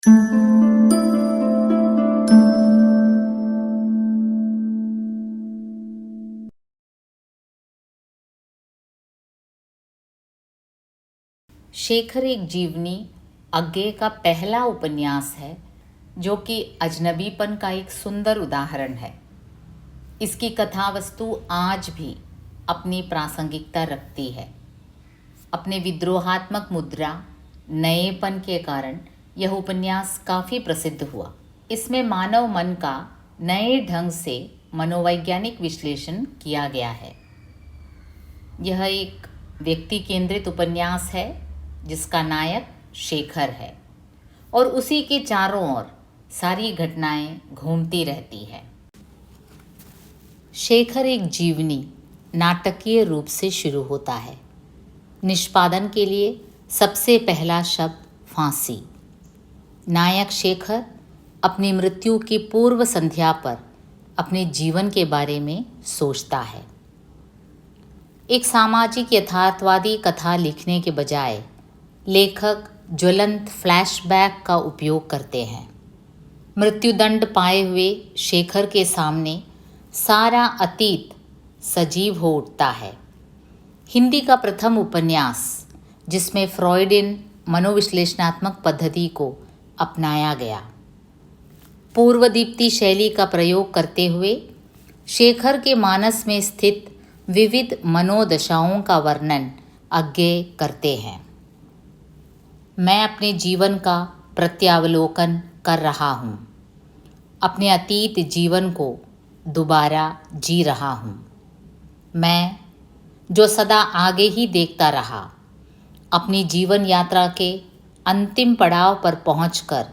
शेखर एक जीवनी अज्ञे का पहला उपन्यास है जो कि अजनबीपन का एक सुंदर उदाहरण है। इसकी कथा वस्तु आज भी अपनी प्रासंगिकता रखती है। अपने विद्रोहात्मक मुद्रा नएपन के कारण यह उपन्यास काफ़ी प्रसिद्ध हुआ। इसमें मानव मन का नए ढंग से मनोवैज्ञानिक विश्लेषण किया गया है। यह एक व्यक्ति केंद्रित उपन्यास है जिसका नायक शेखर है और उसी के चारों ओर सारी घटनाएं घूमती रहती है। शेखर एक जीवनी नाटकीय रूप से शुरू होता है। निष्पादन के लिए सबसे पहला शब्द फांसी। नायक शेखर अपनी मृत्यु की पूर्व संध्या पर अपने जीवन के बारे में सोचता है। एक सामाजिक यथार्थवादी कथा लिखने के बजाय लेखक ज्वलंत फ्लैशबैक का उपयोग करते हैं। मृत्युदंड पाए हुए शेखर के सामने सारा अतीत सजीव हो उठता है। हिंदी का प्रथम उपन्यास जिसमें फ्रॉयडियन मनोविश्लेषणात्मक पद्धति को अपनाया गया। पूर्वदीप्ति शैली का प्रयोग करते हुए शेखर के मानस में स्थित विविध मनोदशाओं का वर्णन अज्ञे करते हैं। मैं अपने जीवन का प्रत्यावलोकन कर रहा हूँ। अपने अतीत जीवन को दोबारा जी रहा हूँ। मैं जो सदा आगे ही देखता रहा, अपनी जीवन यात्रा के अंतिम पड़ाव पर पहुंचकर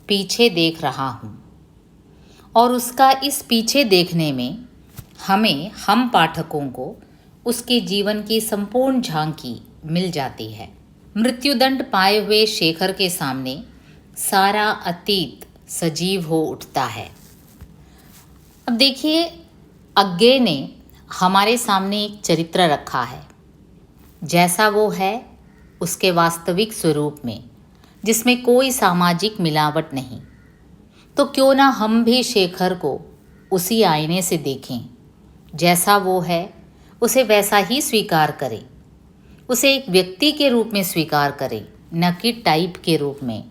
पीछे देख रहा हूँ और उसका इस पीछे देखने में हम पाठकों को उसके जीवन की संपूर्ण झांकी मिल जाती है। मृत्युदंड पाए हुए शेखर के सामने सारा अतीत सजीव हो उठता है। अब देखिए, अज्ञे ने हमारे सामने एक चरित्र रखा है जैसा वो है उसके वास्तविक स्वरूप में, जिसमें कोई सामाजिक मिलावट नहीं। तो क्यों ना हम भी शेखर को उसी आईने से देखें, जैसा वो है उसे वैसा ही स्वीकार करें, उसे एक व्यक्ति के रूप में स्वीकार करें, न कि टाइप के रूप में।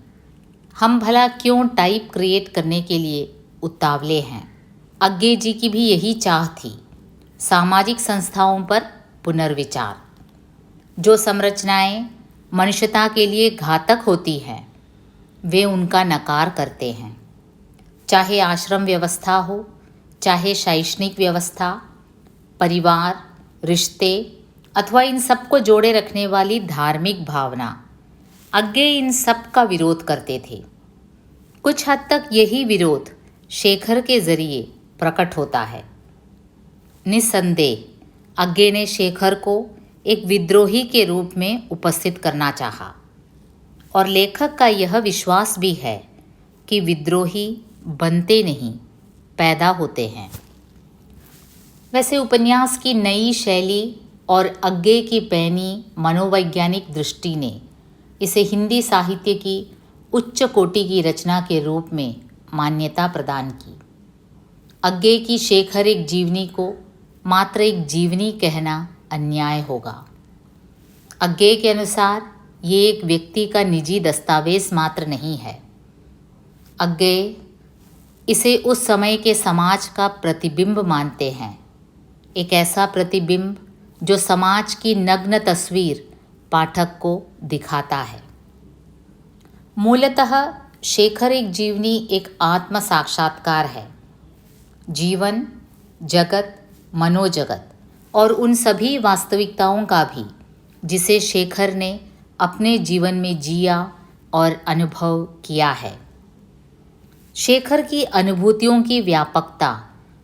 हम भला क्यों टाइप क्रिएट करने के लिए उतावले हैं। अज्ञे जी की भी यही चाह थी, सामाजिक संस्थाओं पर पुनर्विचार। जो संरचनाएं मनुष्यता के लिए घातक होती हैं वे उनका नकार करते हैं। चाहे आश्रम व्यवस्था हो, चाहे शैक्षणिक व्यवस्था, परिवार, रिश्ते अथवा इन सब को जोड़े रखने वाली धार्मिक भावना, अज्ञे इन सब का विरोध करते थे। कुछ हद तक यही विरोध शेखर के जरिए प्रकट होता है। निस्संदेह अज्ञे ने शेखर को एक विद्रोही के रूप में उपस्थित करना चाहा और लेखक का यह विश्वास भी है कि विद्रोही बनते नहीं, पैदा होते हैं। वैसे उपन्यास की नई शैली और अज्ञे की पैनी मनोवैज्ञानिक दृष्टि ने इसे हिंदी साहित्य की उच्च कोटि की रचना के रूप में मान्यता प्रदान की। अज्ञे की शेखर एक जीवनी को मात्र एक जीवनी कहना अन्याय होगा। अज्ञे के अनुसार ये एक व्यक्ति का निजी दस्तावेज मात्र नहीं है। अज्ञे इसे उस समय के समाज का प्रतिबिंब मानते हैं, एक ऐसा प्रतिबिंब जो समाज की नग्न तस्वीर पाठक को दिखाता है। मूलतः शेखर एक जीवनी एक आत्म साक्षात्कार है। जीवन, जगत, मनोजगत और उन सभी वास्तविकताओं का भी जिसे शेखर ने अपने जीवन में जिया और अनुभव किया है। शेखर की अनुभूतियों की व्यापकता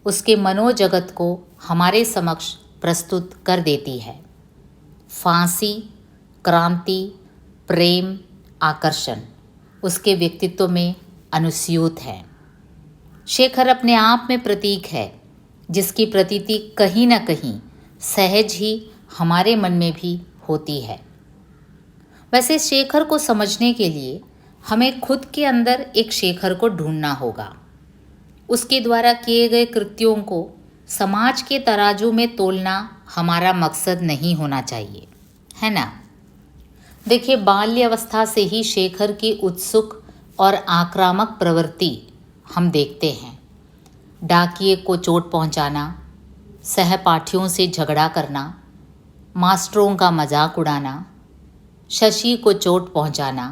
उसके मनोजगत को हमारे समक्ष प्रस्तुत कर देती है। फांसी, क्रांति, प्रेम, आकर्षण उसके व्यक्तित्व में अनुस्यूत है। शेखर अपने आप में प्रतीक है जिसकी प्रतीति कहीं न कहीं सहज ही हमारे मन में भी होती है। वैसे शेखर को समझने के लिए हमें खुद के अंदर एक शेखर को ढूंढना होगा। उसके द्वारा किए गए कृत्यों को समाज के तराजू में तोलना हमारा मकसद नहीं होना चाहिए, है ना। देखिए, बाल्यावस्था से ही शेखर की उत्सुक और आक्रामक प्रवृत्ति हम देखते हैं। डाकिये को चोट पहुंचाना, सहपाठियों से झगड़ा करना, मास्टरों का मजाक उड़ाना, शशि को चोट पहुंचाना,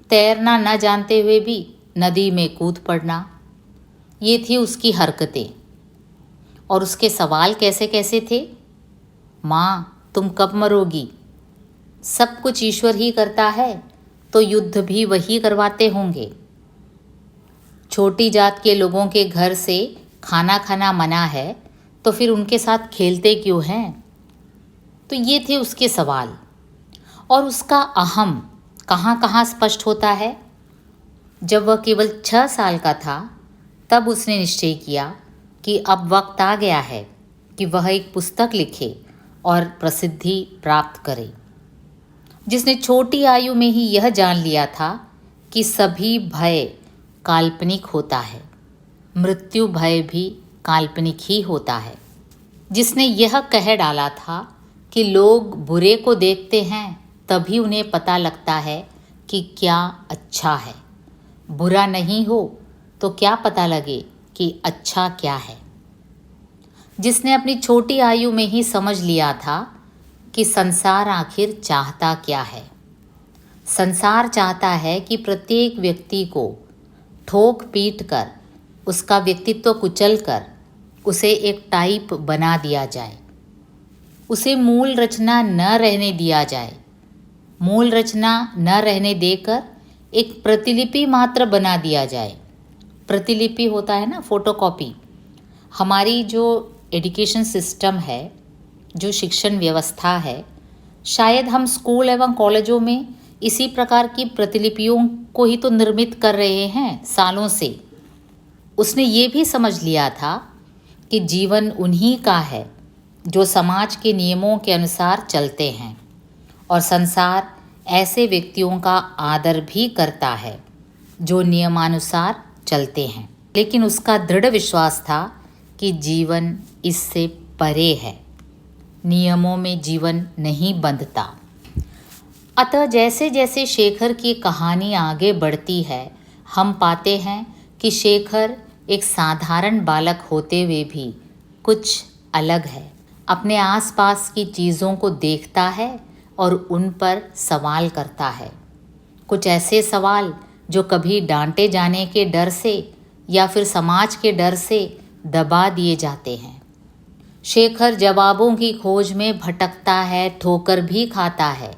तैरना न जानते हुए भी नदी में कूद पड़ना, ये थी उसकी हरकतें। और उसके सवाल कैसे कैसे थे? माँ, तुम कब मरोगी? सब कुछ ईश्वर ही करता है तो युद्ध भी वही करवाते होंगे। छोटी जात के लोगों के घर से खाना खाना मना है तो फिर उनके साथ खेलते क्यों हैं? तो ये थे उसके सवाल। और उसका अहम कहाँ कहाँ स्पष्ट होता है। जब वह केवल 6 साल का था तब उसने निश्चय किया कि अब वक्त आ गया है कि वह एक पुस्तक लिखे और प्रसिद्धि प्राप्त करे। जिसने छोटी आयु में ही यह जान लिया था कि सभी भय काल्पनिक होता है, मृत्यु भय भी काल्पनिक ही होता है। जिसने यह कह डाला था कि लोग बुरे को देखते हैं तभी उन्हें पता लगता है कि क्या अच्छा है, बुरा नहीं हो तो क्या पता लगे कि अच्छा क्या है। जिसने अपनी छोटी आयु में ही समझ लिया था कि संसार आखिर चाहता क्या है। संसार चाहता है कि प्रत्येक व्यक्ति को ठोक पीट कर, उसका व्यक्तित्व कुचल कर उसे एक टाइप बना दिया जाए, उसे मूल रचना न रहने दिया जाए, मूल रचना न रहने देकर एक प्रतिलिपि मात्र बना दिया जाए। प्रतिलिपि होता है ना, फोटोकॉपी। हमारी जो एजुकेशन सिस्टम है, जो शिक्षण व्यवस्था है, शायद हम स्कूल एवं कॉलेजों में इसी प्रकार की प्रतिलिपियों को ही तो निर्मित कर रहे हैं सालों से। उसने ये भी समझ लिया था कि जीवन उन्हीं का है जो समाज के नियमों के अनुसार चलते हैं, और संसार ऐसे व्यक्तियों का आदर भी करता है जो नियमानुसार चलते हैं। लेकिन उसका दृढ़ विश्वास था कि जीवन इससे परे है, नियमों में जीवन नहीं बंधता। अतः जैसे जैसे शेखर की कहानी आगे बढ़ती है, हम पाते हैं कि शेखर एक साधारण बालक होते हुए भी कुछ अलग है। अपने आसपास की चीज़ों को देखता है और उन पर सवाल करता है। कुछ ऐसे सवाल जो कभी डांटे जाने के डर से या फिर समाज के डर से दबा दिए जाते हैं। शेखर जवाबों की खोज में भटकता है, ठोकर भी खाता है,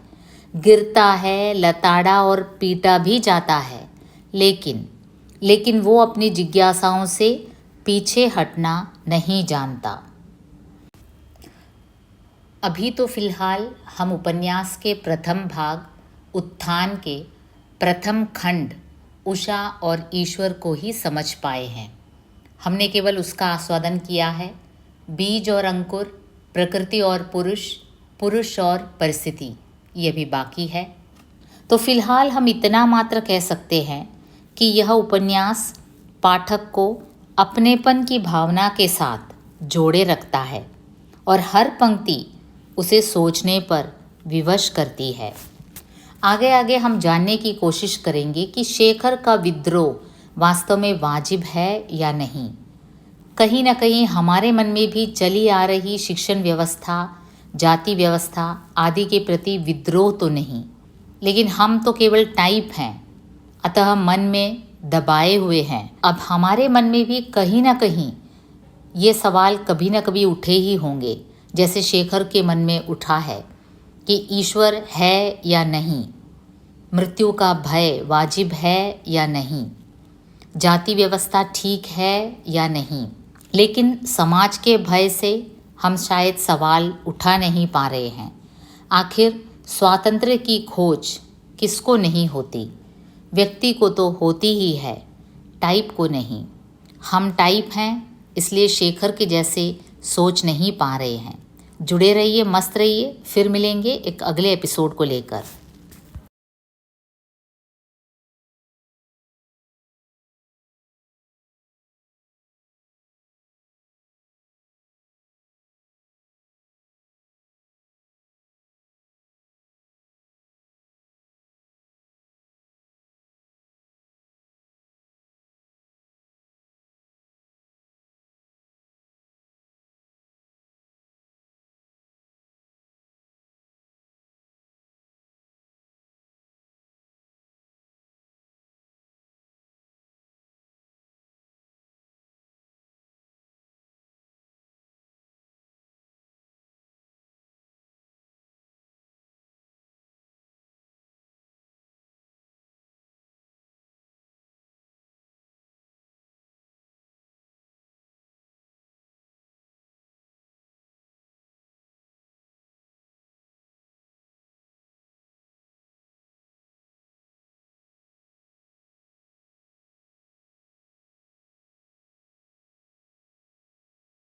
गिरता है, लताड़ा और पीटा भी जाता है, लेकिन वो अपनी जिज्ञासाओं से पीछे हटना नहीं जानता। अभी तो फिलहाल हम उपन्यास के प्रथम भाग उत्थान के प्रथम खंड उषा और ईश्वर को ही समझ पाए हैं। हमने केवल उसका आस्वादन किया है। बीज और अंकुर, प्रकृति और पुरुष, पुरुष और परिस्थिति, ये भी बाकी है। तो फिलहाल हम इतना मात्र कह सकते हैं कि यह उपन्यास पाठक को अपनेपन की भावना के साथ जोड़े रखता है और हर पंक्ति उसे सोचने पर विवश करती है। आगे आगे हम जानने की कोशिश करेंगे कि शेखर का विद्रोह वास्तव में वाजिब है या नहीं। कहीं ना कहीं हमारे मन में भी चली आ रही शिक्षण व्यवस्था, जाति व्यवस्था आदि के प्रति विद्रोह तो नहीं, लेकिन हम तो केवल टाइप हैं, अतः मन में दबाए हुए हैं। अब हमारे मन में भी कहीं ना कहीं ये सवाल कभी ना कभी उठे ही होंगे, जैसे शेखर के मन में उठा है कि ईश्वर है या नहीं, मृत्यु का भय वाजिब है या नहीं, जाति व्यवस्था ठीक है या नहीं। लेकिन समाज के भय से हम शायद सवाल उठा नहीं पा रहे हैं। आखिर स्वातंत्र्य की खोज किसको नहीं होती? व्यक्ति को तो होती ही है, टाइप को नहीं। हम टाइप हैं, इसलिए शेखर के जैसे सोच नहीं पा रहे हैं। जुड़े रहिए, मस्त रहिए, फिर मिलेंगे एक अगले एपिसोड को लेकर।